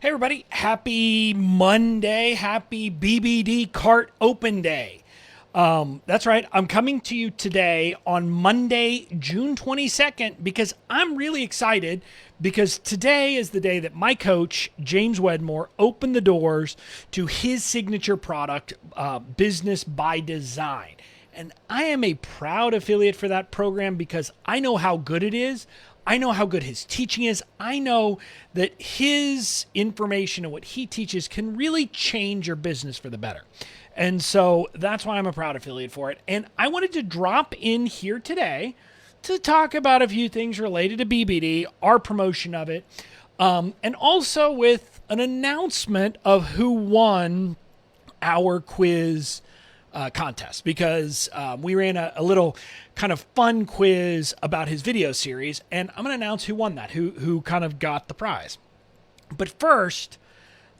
Hey everybody, happy Monday, happy BBD Cart Open Day. That's right, I'm coming to you today on Monday, June 22nd, because I'm really excited because today is the day that my coach, James Wedmore, opened the doors to his signature product, Business by Design. And I am a proud affiliate for that program because I know how good it is. I know how good his teaching is. I know that his information and what he teaches can really change your business for the better. And so that's why I'm a proud affiliate for it. And I wanted to drop in here today to talk about a few things related to BBD, our promotion of it, and also with an announcement of who won our quiz contest, because we ran a little kind of fun quiz about his video series, and I'm going to announce who won that, who kind of got the prize. But first,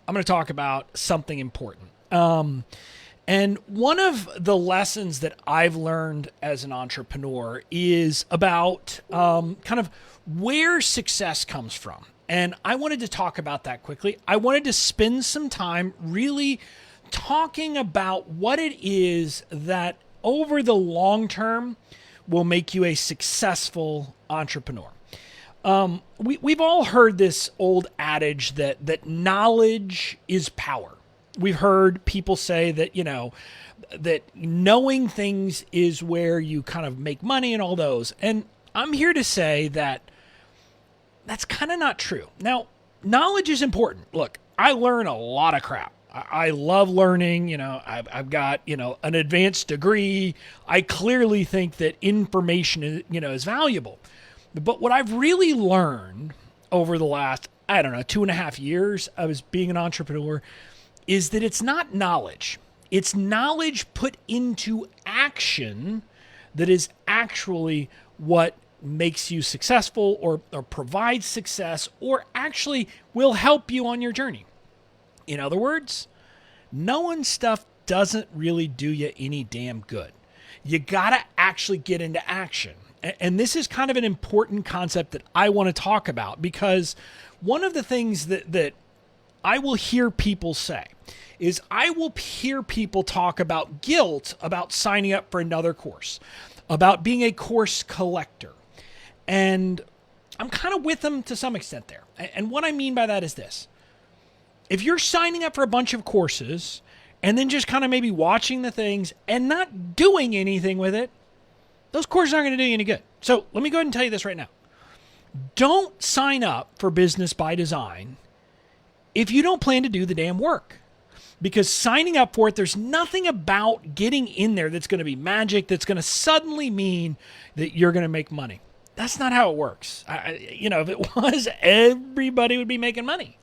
I'm going to talk about something important. And one of the lessons that I've learned as an entrepreneur is about kind of where success comes from. And I wanted to talk about that quickly. I wanted to spend some time really talking about what it is that over the long term will make you a successful entrepreneur. We've all heard this old adage that knowledge is power. We've heard people say that, that knowing things is where you kind of make money and all those. And I'm here to say that that's kind of not true. Now, knowledge is important. Look, I learn a lot of crap. I love learning. I've got, an advanced degree. I clearly think that information is valuable. But what I've really learned over the last, 2.5 years of being an entrepreneur is that it's not knowledge. It's knowledge put into action that is actually what makes you successful or provides success or actually will help you on your journey. In other words, knowing stuff doesn't really do you any damn good. You got to actually get into action. And this is kind of an important concept that I want to talk about, because one of the things that I will hear people say is I will hear people talk about guilt about signing up for another course, about being a course collector. And I'm kind of with them to some extent there. And what I mean by that is this. If you're signing up for a bunch of courses and then just kind of maybe watching the things and not doing anything with it, those courses aren't going to do you any good. So let me go ahead and tell you this right now. Don't sign up for Business by Design if you don't plan to do the damn work. Because signing up for it, there's nothing about getting in there that's going to be magic, that's going to suddenly mean that you're going to make money. That's not how it works. If it was, everybody would be making money.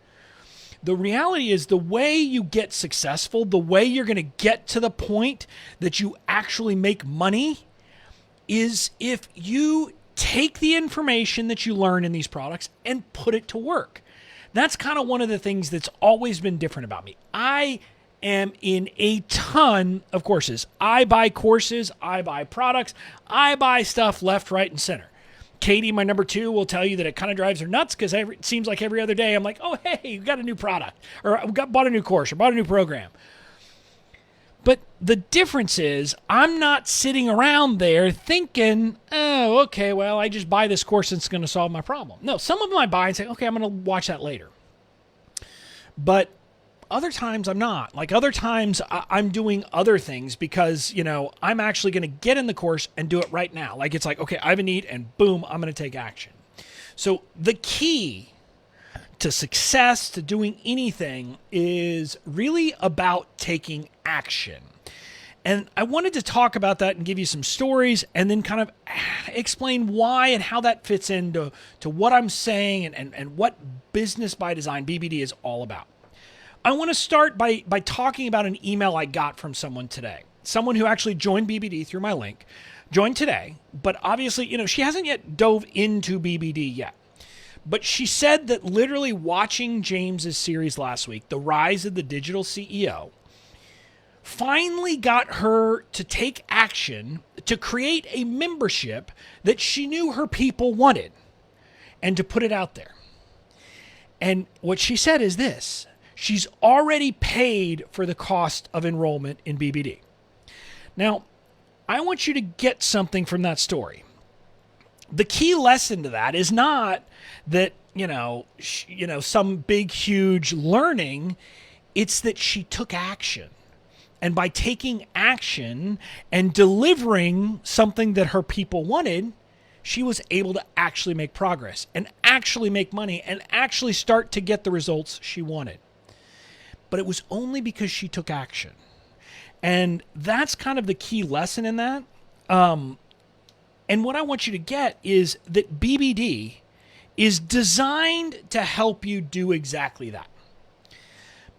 The reality is the way you get successful, the way you're going to get to the point that you actually make money is if you take the information that you learn in these products and put it to work. That's kind of one of the things that's always been different about me. I am in a ton of courses. I buy courses, I buy products, I buy stuff left, right, and center. Katie, my number 2, will tell you that it kind of drives her nuts because it seems like every other day I'm like, oh, hey, you got a new product, or bought a new course, or bought a new program. But the difference is I'm not sitting around there thinking, oh, okay, well, I just buy this course and it's going to solve my problem. No, some of them I buy and say, okay, I'm going to watch that later. But other times I'm not. Like other times I'm doing other things because, I'm actually going to get in the course and do it right now. Like it's like, okay, I have a need and boom, I'm going to take action. So the key to success, to doing anything, is really about taking action. And I wanted to talk about that and give you some stories and then kind of explain why and how that fits into what I'm saying and what Business by Design, BBD, is all about. I want to start by talking about an email I got from someone today. Someone who actually joined BBD through my link, joined today, but obviously, she hasn't yet dove into BBD yet. But she said that literally watching James's series last week, The Rise of the Digital CEO, finally got her to take action to create a membership that she knew her people wanted and to put it out there. And what she said is this: she's already paid for the cost of enrollment in BBD. Now, I want you to get something from that story. The key lesson to that is not that, some big, huge learning. It's that she took action. And by taking action and delivering something that her people wanted, she was able to actually make progress and actually make money and actually start to get the results she wanted. But it was only because she took action. And that's kind of the key lesson in that. And what I want you to get is that BBD is designed to help you do exactly that.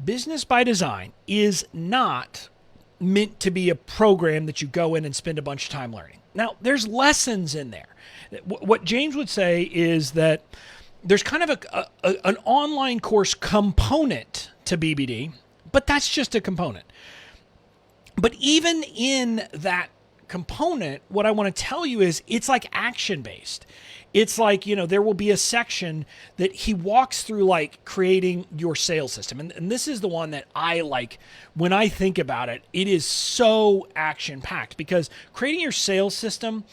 Business by Design is not meant to be a program that you go in and spend a bunch of time learning. Now, there's lessons in there. What James would say is that there's kind of an online course component to BBD, but that's just a component. But even in that component, what I want to tell you is it's like action-based. It's like, there will be a section that he walks through, like creating your sales system. And this is the one that I like when I think about it. It is so action-packed because creating your sales system,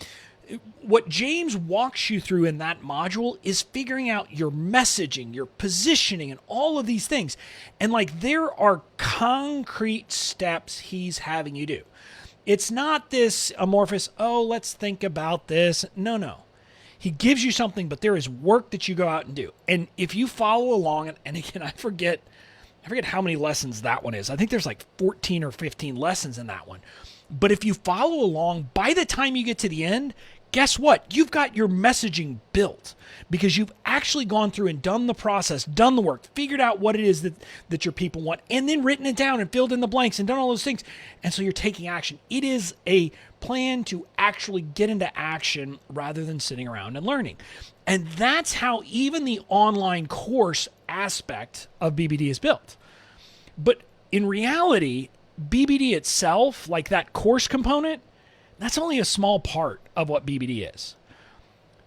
what James walks you through in that module is figuring out your messaging, your positioning, and all of these things. And like there are concrete steps he's having you do. It's not this amorphous, let's think about this. No. He gives you something, but there is work that you go out and do. And if you follow along, and again, I forget how many lessons that one is. I think there's like 14 or 15 lessons in that one. But if you follow along, by the time you get to the end, guess what? You've got your messaging built because you've actually gone through and done the process, done the work, figured out what it is that your people want, and then written it down and filled in the blanks and done all those things. And so you're taking action. It is a plan to actually get into action rather than sitting around and learning. And that's how even the online course aspect of BBD is built. But in reality, BBD itself, like that course component, that's only a small part of what BBD is.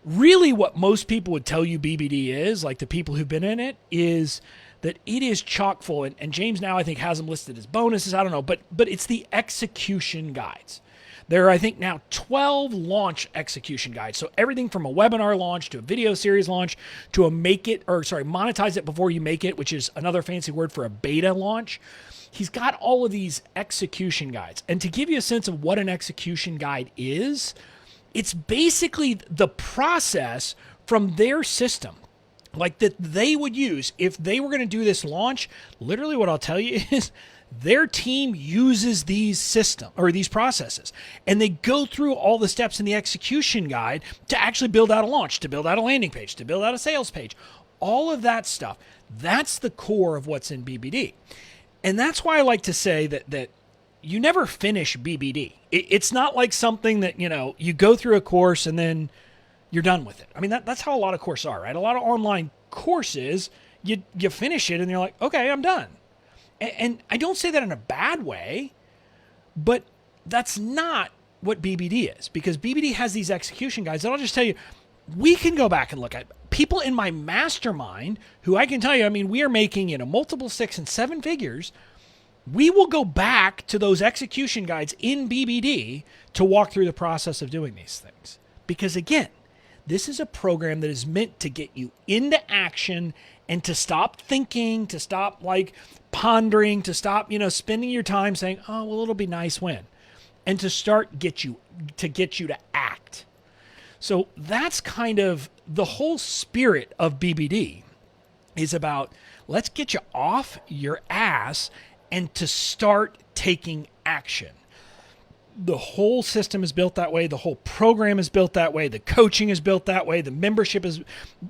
Really, what most people would tell you BBD is, like the people who've been in it, is that it is chock full. And James now, I think, has them listed as bonuses. I don't know. But it's the execution guides. There are, I think, now 12 launch execution guides. So everything from a webinar launch to a video series launch to monetize it before you make it, which is another fancy word for a beta launch. He's got all of these execution guides. And to give you a sense of what an execution guide is, it's basically the process from their system, like that they would use if they were going to do this launch. Literally what I'll tell you is their team uses these systems or these processes, and they go through all the steps in the execution guide to actually build out a launch, to build out a landing page, to build out a sales page, all of that stuff. That's the core of what's in BBD. And that's why I like to say that you never finish BBD. It's not like something that, you go through a course and then you're done with it. I mean, that's how a lot of courses are, right? A lot of online courses, you finish it and you're like, okay, I'm done. And I don't say that in a bad way, but that's not what BBD is, because BBD has these execution guides that I'll just tell you, we can go back and look at. People in my mastermind who I can tell you, I mean, we are making, multiple 6 and 7 figures. We will go back to those execution guides in BBD to walk through the process of doing these things. Because again, this is a program that is meant to get you into action and to stop thinking, to stop pondering, to stop, spending your time saying, oh, well, it'll be nice when, and to get you to act. So that's kind of the whole spirit of BBD is about, let's get you off your ass and to start taking action. The whole system is built that way. The whole program is built that way. The coaching is built that way. The membership is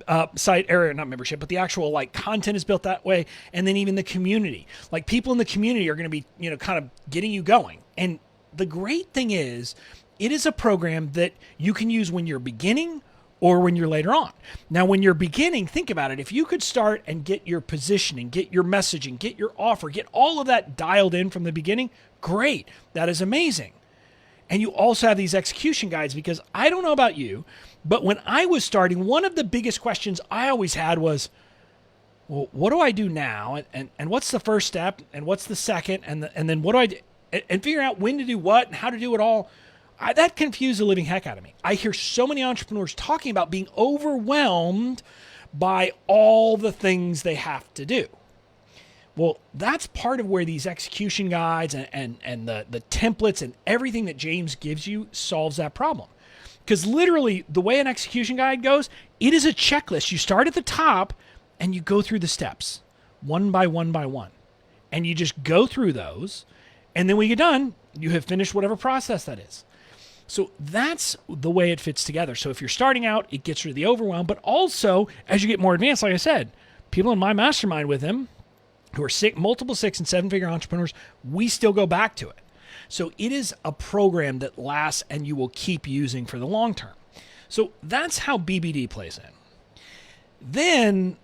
not membership, but the actual content is built that way. And then even the community, people in the community are going to be, kind of getting you going. And the great thing is, it is a program that you can use when you're beginning or when you're later on. Now, when you're beginning, think about it. If you could start and get your positioning, get your messaging, get your offer, get all of that dialed in from the beginning, great. That is amazing. And you also have these execution guides, because I don't know about you, but when I was starting, one of the biggest questions I always had was, well, what do I do now? And what's the first step? And what's the second? And then what do I do? And figure out when to do what and how to do it all. That confused the living heck out of me. I hear so many entrepreneurs talking about being overwhelmed by all the things they have to do. Well, that's part of where these execution guides and the templates and everything that James gives you solves that problem. Because literally, the way an execution guide goes, it is a checklist. You start at the top and you go through the steps one by one by one. And you just go through those. And then when you get done, you have finished whatever process that is. So that's the way it fits together. So if you're starting out, it gets rid of the overwhelm. But also, as you get more advanced, like I said, people in my mastermind with him who are multiple 6 and 7-figure entrepreneurs, we still go back to it. So it is a program that lasts and you will keep using for the long term. So that's how BBD plays in. Then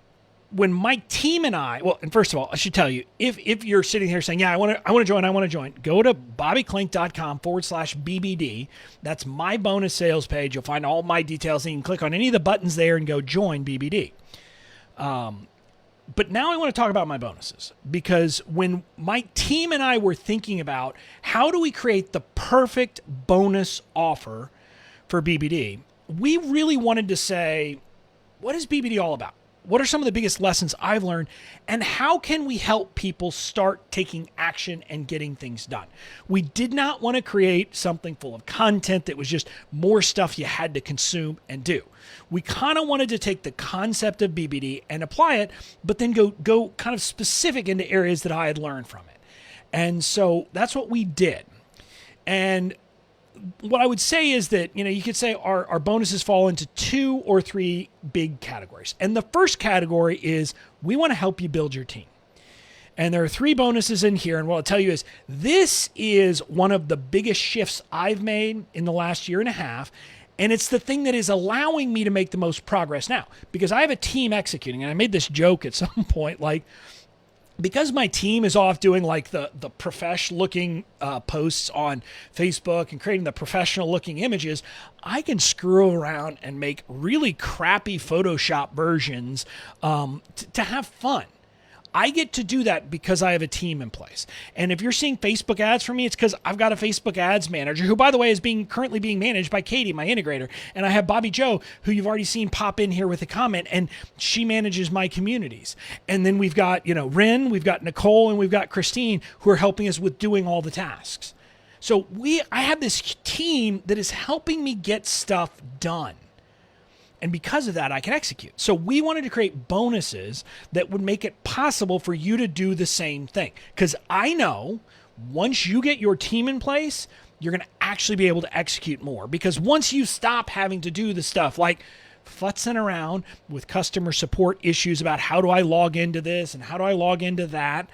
when my team and I, well, and first of all, I should tell you, if you're sitting here saying, yeah, I want to join, go to bobbyklink.com/BBD. That's my bonus sales page. You'll find all my details and you can click on any of the buttons there and go join BBD. But now I want to talk about my bonuses, because when my team and I were thinking about how do we create the perfect bonus offer for BBD, we really wanted to say, what is BBD all about? What are some of the biggest lessons I've learned, and how can we help people start taking action and getting things done? We did not want to create something full of content that was just more stuff you had to consume and do. We kind of wanted to take the concept of BBD and apply it, but then go kind of specific into areas that I had learned from it. And so that's what we did. And what I would say is that, you could say our bonuses fall into 2 or 3 big categories. And the first category is we want to help you build your team. And there are 3 bonuses in here. And what I'll tell you is this is one of the biggest shifts I've made in the last year and a half. And it's the thing that is allowing me to make the most progress now, because I have a team executing. And I made this joke at some point, like, because my team is off doing like the professional looking posts on Facebook and creating the professional looking images, I can screw around and make really crappy Photoshop versions to have fun. I get to do that because I have a team in place. And if you're seeing Facebook ads for me, it's because I've got a Facebook ads manager who, by the way, is currently being managed by Katie, my integrator. And I have Bobby Joe, who you've already seen pop in here with a comment, and she manages my communities. And then we've got, Ren, we've got Nicole, and we've got Christine, who are helping us with doing all the tasks. So I have this team that is helping me get stuff done. And because of that, I can execute. So we wanted to create bonuses that would make it possible for you to do the same thing. Because I know once you get your team in place, you're going to actually be able to execute more. Because once you stop having to do the stuff like futzing around with customer support issues about how do I log into this and how do I log into that,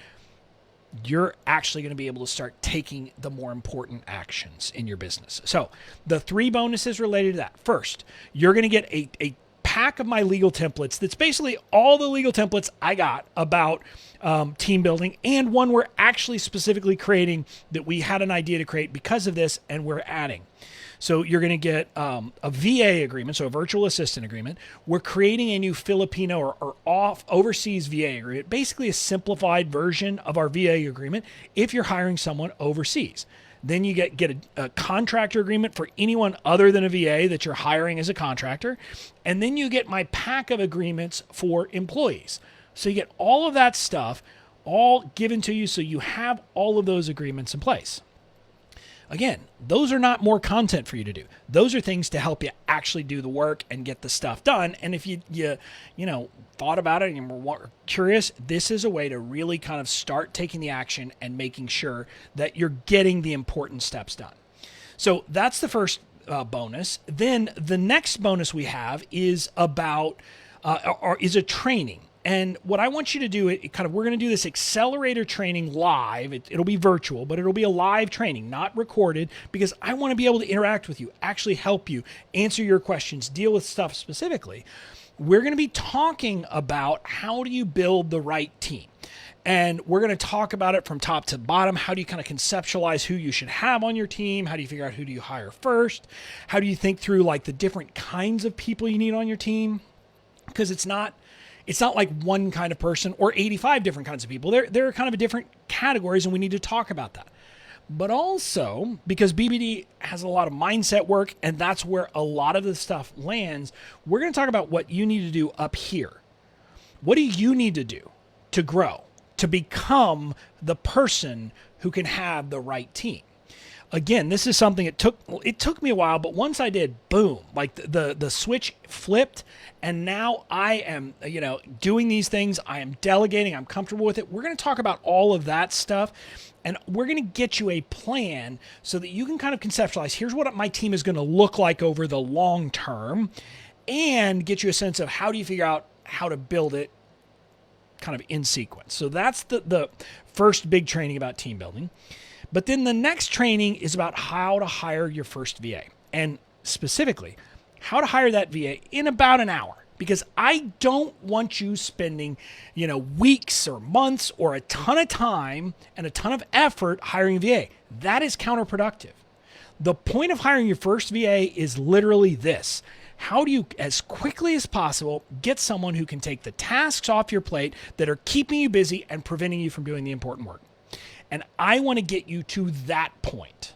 you're actually going to be able to start taking the more important actions in your business. So the 3 bonuses related to that. First, you're going to get a pack of my legal templates that's basically all the legal templates I got about team building, and one we're actually specifically creating that we had an idea to create because of this, and we're adding. So you're going to get a VA agreement, so a virtual assistant agreement. We're creating a new Filipino or overseas VA agreement, basically a simplified version of our VA agreement if you're hiring someone overseas. Then you get a contractor agreement for anyone other than a VA that you're hiring as a contractor. And then you get my pack of agreements for employees. So you get all of that stuff all given to you, so you have all of those agreements in place. Again, those are not more content for you to do. Those are things to help you actually do the work and get the stuff done. And if you thought about it and you were curious, this is a way to really kind of start taking the action and making sure that you're getting the important steps done. So that's the first bonus. Then the next bonus we have is about is a training. And what I want you to do, we're going to do this accelerator training live. It'll be virtual, but it'll be a live training, not recorded, because I want to be able to interact with you, actually help you, answer your questions, deal with stuff specifically. We're going to be talking about how do you build the right team. And we're going to talk about it from top to bottom. How do you kind of conceptualize who you should have on your team? How do you figure out who do you hire first? How do you think through like the different kinds of people you need on your team? Because it's not It's not like one kind of person or 85 different kinds of people. They're kind of different categories, and we need to talk about that. But also, because BBD has a lot of mindset work, and that's where a lot of the stuff lands, we're going to talk about what you need to do up here. What do you need to do to grow, to become the person who can have the right team? Again, this is something it took me a while, but once I did, boom, like the switch flipped, and now I am, doing these things. I am delegating. I'm comfortable with it. We're going to talk about all of that stuff, and we're going to get you a plan so that you can kind of conceptualize, here's what my team is going to look like over the long term, and get you a sense of how do you figure out how to build it kind of in sequence. So that's the first big training about team building. But then the next training is about how to hire your first VA, and specifically how to hire that VA in about an hour, because I don't want you spending, weeks or months or a ton of time and a ton of effort hiring a VA. That is counterproductive. The point of hiring your first VA is literally this. How do you, as quickly as possible, get someone who can take the tasks off your plate that are keeping you busy and preventing you from doing the important work? And I want to get you to that point.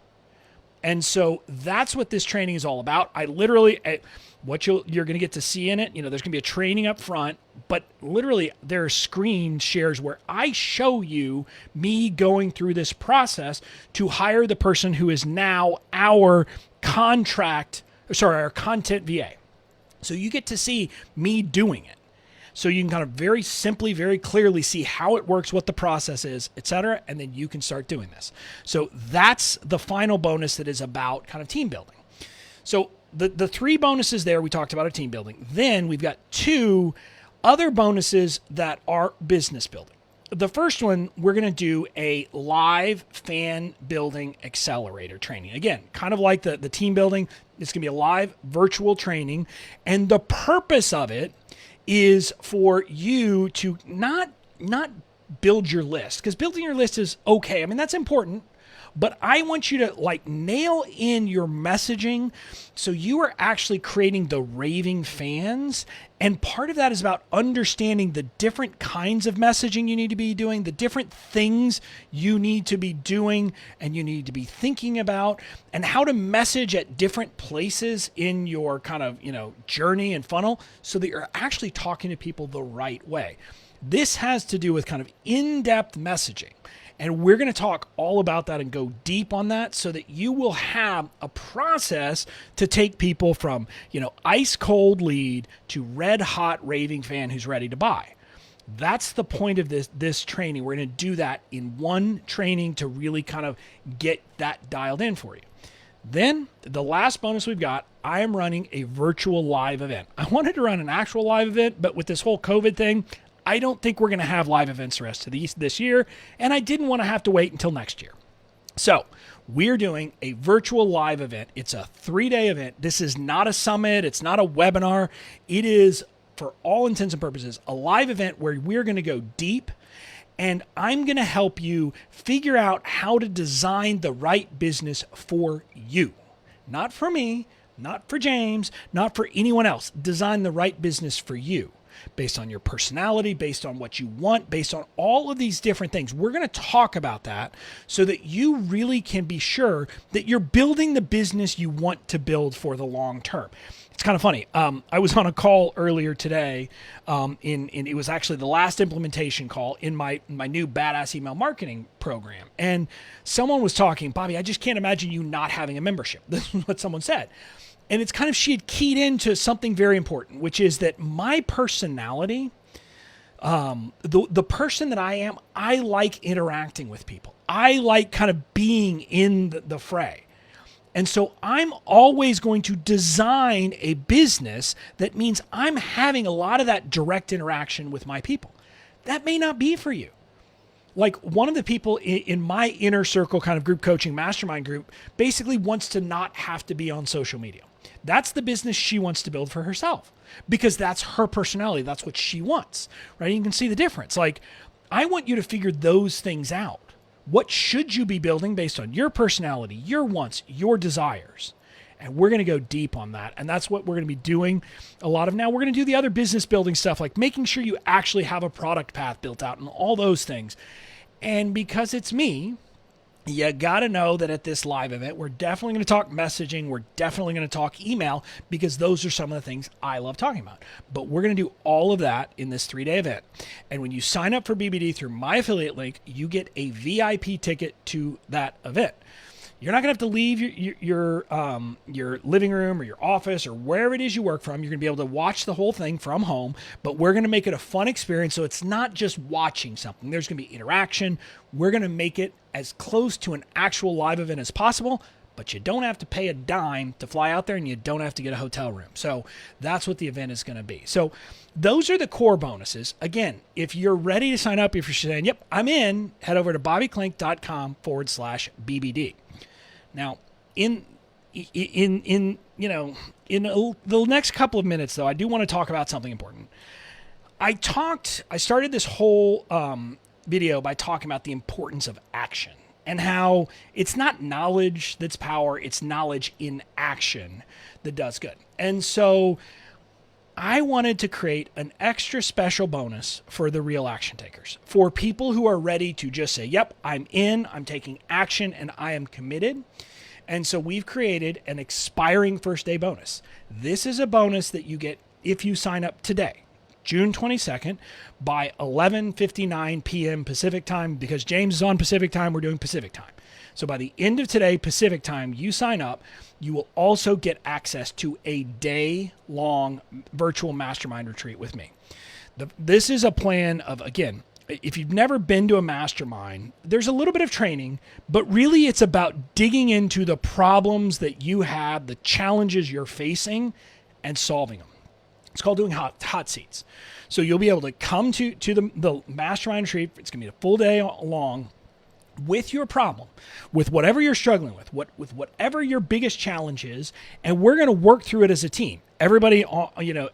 And so that's what this training is all about. What you're going to get to see in it, there's going to be a training up front, but literally there are screen shares where I show you me going through this process to hire the person who is now our content VA. So you get to see me doing it. So you can kind of very simply, very clearly see how it works, what the process is, etc., and then you can start doing this. So that's the final bonus that is about kind of team building. So the three bonuses there we talked about are team building. Then we've got two other bonuses that are business building. The first one, we're going to do a live fan building accelerator training. Again, kind of like the team building, it's going to be a live virtual training. And the purpose of it is for you to not build your list, because building your list is okay. I mean, that's important, but I want you to nail in your messaging so you are actually creating the raving fans. And part of that is about understanding the different kinds of messaging you need to be doing, the different things you need to be doing and you need to be thinking about, and how to message at different places in your kind of, journey and funnel so that you're actually talking to people the right way. This has to do with kind of in-depth messaging. And we're going to talk all about that and go deep on that so that you will have a process to take people from, ice cold lead to red hot raving fan who's ready to buy. That's the point of this training. We're going to do that in one training to really kind of get that dialed in for you. Then the last bonus we've got, I am running a virtual live event. I wanted to run an actual live event, but with this whole COVID thing, I don't think we're going to have live events the rest of this year, and I didn't want to have to wait until next year. So we're doing a virtual live event. It's a 3-day event. This is not a summit. It's not a webinar. It is, for all intents and purposes, a live event where we're going to go deep, and I'm going to help you figure out how to design the right business for you. Not for me, not for James, not for anyone else. Design the right business for you, based on your personality, based on what you want, based on all of these different things. We're going to talk about that so that you really can be sure that you're building the business you want to build for the long term. It's kind of funny. I was on a call earlier today, it was actually the last implementation call in my new badass email marketing program. And someone was talking, Bobby, I just can't imagine you not having a membership. This is what someone said. And it's kind of, she had keyed into something very important, which is that my personality, the person that I am, I like interacting with people. I like kind of being in the fray. And so I'm always going to design a business that means I'm having a lot of that direct interaction with my people. That may not be for you. Like one of the people in my inner circle kind of group coaching mastermind group basically wants to not have to be on social media. That's the business she wants to build for herself because that's her personality. That's what she wants, right? You can see the difference. Like, I want you to figure those things out. What should you be building based on your personality, your wants, your desires? And we're going to go deep on that. And that's what we're going to be doing a lot of now. We're going to do the other business building stuff, like making sure you actually have a product path built out and all those things. And because it's me, you got to know that at this live event, we're definitely going to talk messaging. We're definitely going to talk email, because those are some of the things I love talking about. But we're going to do all of that in this 3-day event. And when you sign up for BBD through my affiliate link, you get a VIP ticket to that event. You're not going to have to leave your living room or your office or wherever it is you work from. You're going to be able to watch the whole thing from home, but we're going to make it a fun experience. So it's not just watching something. There's going to be interaction. We're going to make it as close to an actual live event as possible, but you don't have to pay a dime to fly out there, and you don't have to get a hotel room. So that's what the event is going to be. So those are the core bonuses. Again, if you're ready to sign up, if you're saying, yep, I'm in, head over to bobbyklink.com/BBD. Now, in the next couple of minutes, though, I do want to talk about something important. I started this whole video by talking about the importance of action and how it's not knowledge that's power, it's knowledge in action that does good. And so I wanted to create an extra special bonus for the real action takers, for people who are ready to just say, yep, I'm in, I'm taking action, and I am committed. And so we've created an expiring first day bonus. This is a bonus that you get if you sign up today, June 22nd, by 11:59 p.m. Pacific time. Because James is on Pacific time, we're doing Pacific time. So by the end of today, Pacific time, you sign up, you will also get access to a day-long virtual mastermind retreat with me. This is a plan of, again, if you've never been to a mastermind, there's a little bit of training, but really it's about digging into the problems that you have, the challenges you're facing, and solving them. It's called doing hot seats. So you'll be able to come to the mastermind retreat. It's going to be a full day long with your problem, with whatever you're struggling with whatever your biggest challenge is, and we're going to work through it as a team. Everybody,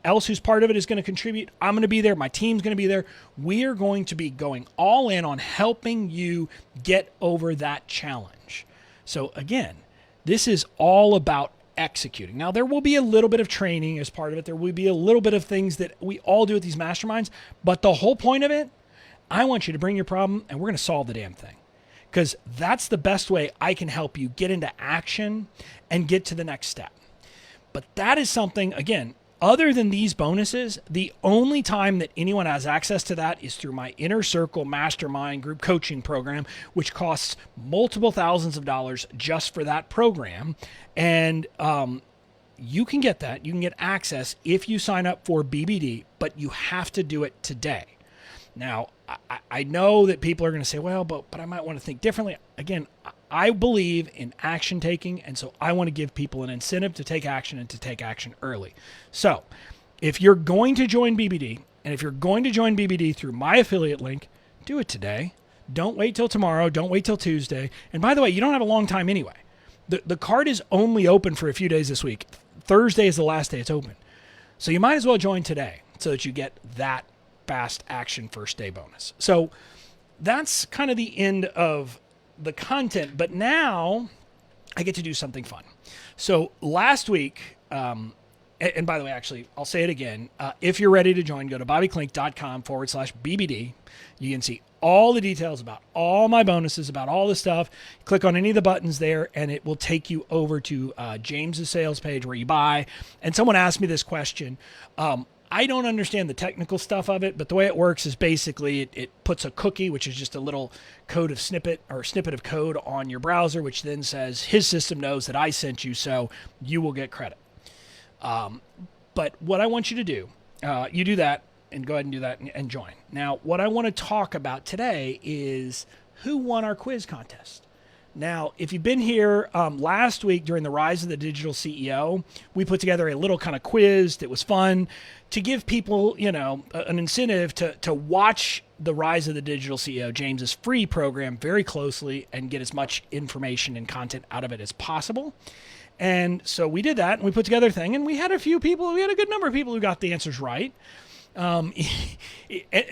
else who's part of it is going to contribute. I'm going to be there. My team's going to be there. We are going to be going all in on helping you get over that challenge. So again, this is all about executing. Now, there will be a little bit of training as part of it. There will be a little bit of things that we all do at these masterminds, but the whole point of it, I want you to bring your problem and we're going to solve the damn thing. Because that's the best way I can help you get into action and get to the next step. But that is something, again, other than these bonuses, the only time that anyone has access to that is through my Inner Circle Mastermind Group Coaching Program, which costs multiple thousands of dollars just for that program. And you can get that. You can get access if you sign up for BBD, but you have to do it today. Now, I know that people are going to say, well, but I might want to think differently. Again, I believe in action taking, and so I want to give people an incentive to take action and to take action early. So if you're going to join BBD, and if you're going to join BBD through my affiliate link, do it today. Don't wait till tomorrow. Don't wait till Tuesday. And by the way, you don't have a long time anyway. The card is only open for a few days this week. Thursday is the last day it's open. So you might as well join today so that you get that fast action first day bonus. So that's kind of the end of the content, but now I get to do something fun. So last week, and by the way, actually, I'll say it again. If you're ready to join, go to bobbyklink.com/BBD. You can see all the details about all my bonuses, about all the stuff. Click on any of the buttons there, and it will take you over to James's sales page where you buy. And someone asked me this question. I don't understand the technical stuff of it, but the way it works is basically it puts a cookie, which is just a little snippet of code on your browser, which then says his system knows that I sent you, so you will get credit. But what I want you to do, you do that and go ahead and do that and join. Now, what I want to talk about today is who won our quiz contest. Now, if you've been here last week during the Rise of the Digital CEO, we put together a little kind of quiz that was fun to give people, an incentive to watch the Rise of the Digital CEO, James's free program, very closely and get as much information and content out of it as possible. And so we did that and we put together a thing, and we had a good number of people who got the answers right. And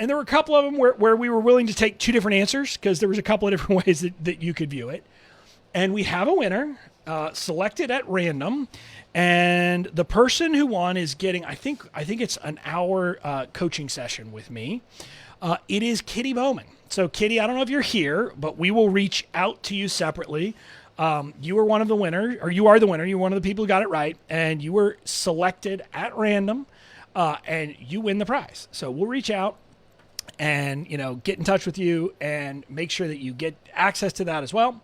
there were a couple of them where we were willing to take two different answers because there was a couple of different ways that you could view it. And we have a winner. selected at random, and the person who won is getting I think it's an hour coaching session with me. It is Kitty Bowman. So Kitty, I don't know if you're here, but we will reach out to you separately. You were one of the winners, or you are the winner. You're one of the people who got it right, and you were selected at random, and you win the prize. So we'll reach out and get in touch with you and make sure that you get access to that as well.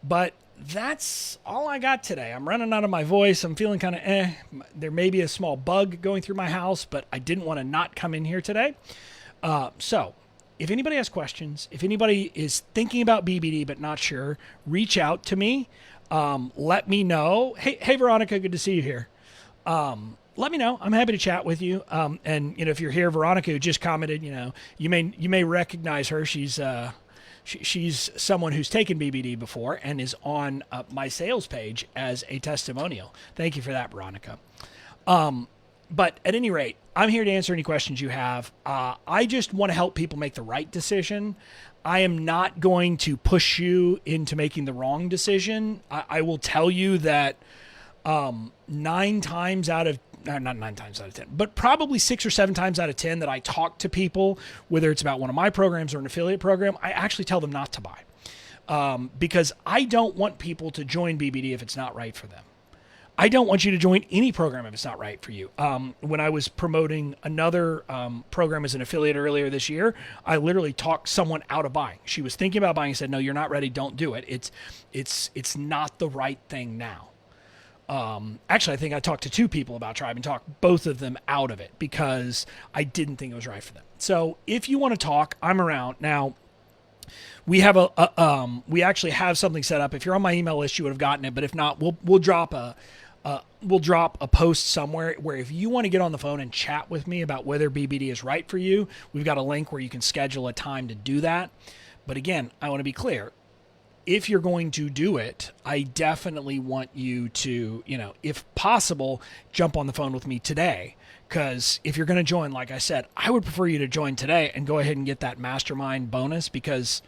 But that's all I got today. I'm running out of my voice. I'm feeling kind of There may be a small bug going through my house, but I didn't want to not come in here today. So if anybody has questions, if anybody is thinking about BBD but not sure, reach out to me. Let me know. Hey, Veronica, good to see you here. Let me know. I'm happy to chat with you. And if you're here, Veronica, who just commented, you may recognize her. She's someone who's taken BBD before and is on my sales page as a testimonial. Thank you for that, Veronica. But at any rate, I'm here to answer any questions you have. I just want to help people make the right decision. I am not going to push you into making the wrong decision. I will tell you that not 9 times out of 10, but probably 6 or 7 times out of 10 that I talk to people, whether it's about one of my programs or an affiliate program, I actually tell them not to buy. Because I don't want people to join BBD if it's not right for them. I don't want you to join any program if it's not right for you. When I was promoting another program as an affiliate earlier this year, I literally talked someone out of buying. She was thinking about buying and said, "No, you're not ready. Don't do it. It's not the right thing now." Actually, I think I talked to 2 people about Tribe and talked both of them out of it because I didn't think it was right for them. So if you want to talk, I'm around. Now, we have we actually have something set up. If you're on my email list, you would have gotten it. But if not, we'll drop a post somewhere where if you want to get on the phone and chat with me about whether BBD is right for you, we've got a link where you can schedule a time to do that. But again, I want to be clear. If you're going to do it, I definitely want you to, if possible, jump on the phone with me today. Because if you're going to join, like I said, I would prefer you to join today and go ahead and get that mastermind bonus because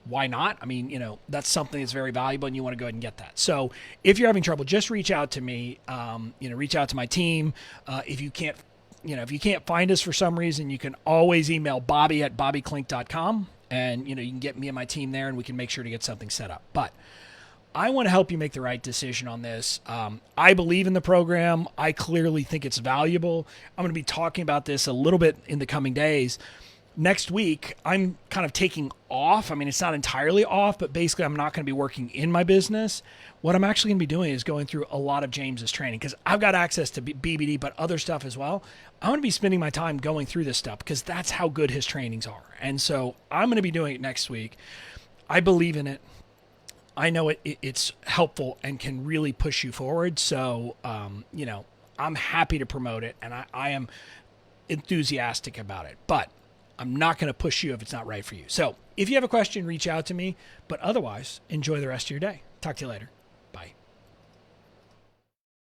why not? I mean, that's something that's very valuable and you want to go ahead and get that. So if you're having trouble, just reach out to me, reach out to my team. If you can't find us for some reason, you can always email bobby@bobbyklink.com. And, you can get me and my team there and we can make sure to get something set up. But I want to help you make the right decision on this. I believe in the program. I clearly think it's valuable. I'm going to be talking about this a little bit in the coming days. Next week, I'm kind of taking off. I mean, it's not entirely off, but basically I'm not going to be working in my business. What I'm actually going to be doing is going through a lot of James's training because I've got access to BBD, but other stuff as well. I'm going to be spending my time going through this stuff because that's how good his trainings are. And so I'm going to be doing it next week. I believe in it. I know it's helpful and can really push you forward. So, I'm happy to promote it and I am enthusiastic about it. But I'm not going to push you if it's not right for you. So if you have a question, reach out to me. But otherwise, enjoy the rest of your day. Talk to you later.